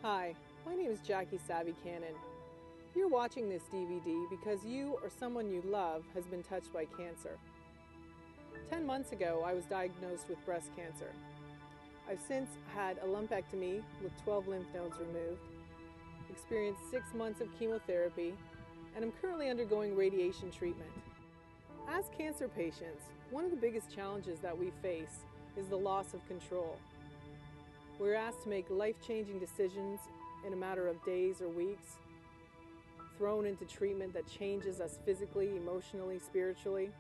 Hi, my name is Jackie Savi-Cannon. You're watching this DVD because you or someone you love has been touched by cancer. 10 months ago, I was diagnosed with breast cancer. I've since had a lumpectomy with 12 lymph nodes removed, experienced 6 months of chemotherapy, and am currently undergoing radiation treatment. As cancer patients, one of the biggest challenges that we face is the loss of control. We're asked to make life-changing decisions in a matter of days or weeks, thrown into treatment that changes us physically, emotionally, spiritually.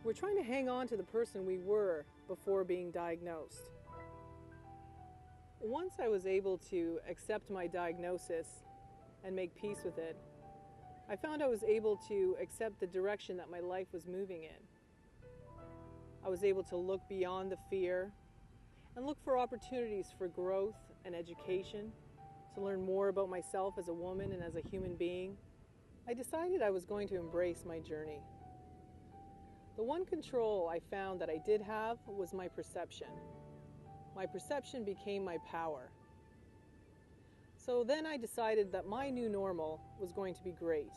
We're trying to hang on to the person we were before being diagnosed. Once I was able to accept my diagnosis and make peace with it, I found I was able to accept the direction that my life was moving in. I was able to look beyond the fear and look for opportunities for growth and education, to learn more about myself as a woman and as a human being. I decided I was going to embrace my journey. The one control I found that I did have was my perception. My perception became my power. So then I decided that my new normal was going to be great.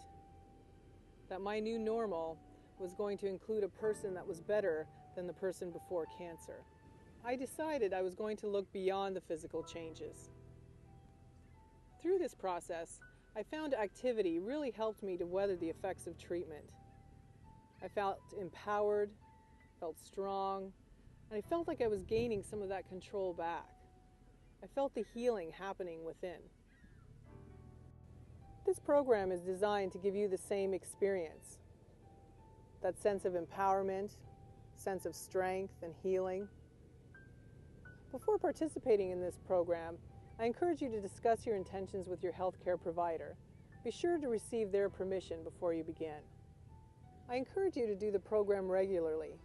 That my new normal was going to include a person that was better than the person before cancer. I decided I was going to look beyond the physical changes. Through this process, I found activity really helped me to weather the effects of treatment. I felt empowered, felt strong, and I felt like I was gaining some of that control back. I felt the healing happening within. This program is designed to give you the same experience. That sense of empowerment, sense of strength and healing. Before participating in this program, I encourage you to discuss your intentions with your healthcare provider. Be sure to receive their permission before you begin. I encourage you to do the program regularly.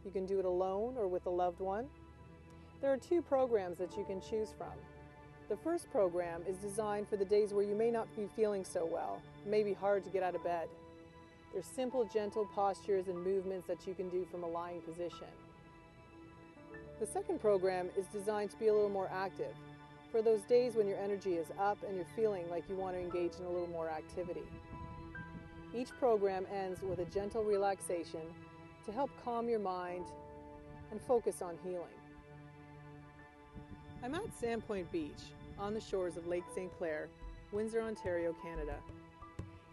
You can do it alone or with a loved one. There are 2 programs that you can choose from. The first program is designed for the days where you may not be feeling so well. It may be hard to get out of bed. There's simple, gentle postures and movements that you can do from a lying position. The second program is designed to be a little more active, for those days when your energy is up and you're feeling like you want to engage in a little more activity. Each program ends with a gentle relaxation to help calm your mind and focus on healing. I'm at Sandpoint Beach on the shores of Lake St. Clair, Windsor, Ontario, Canada.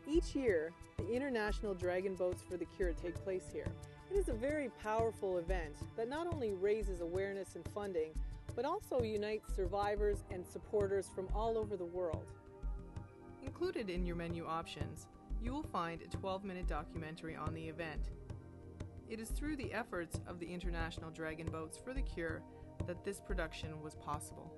Each year, the International Dragon Boats for the Cure take place here. It is a very powerful event that not only raises awareness and funding, but also unites survivors and supporters from all over the world. Included in your menu options, you will find a 12-minute documentary on the event. It is through the efforts of the International Dragon Boats for the Cure that this production was possible.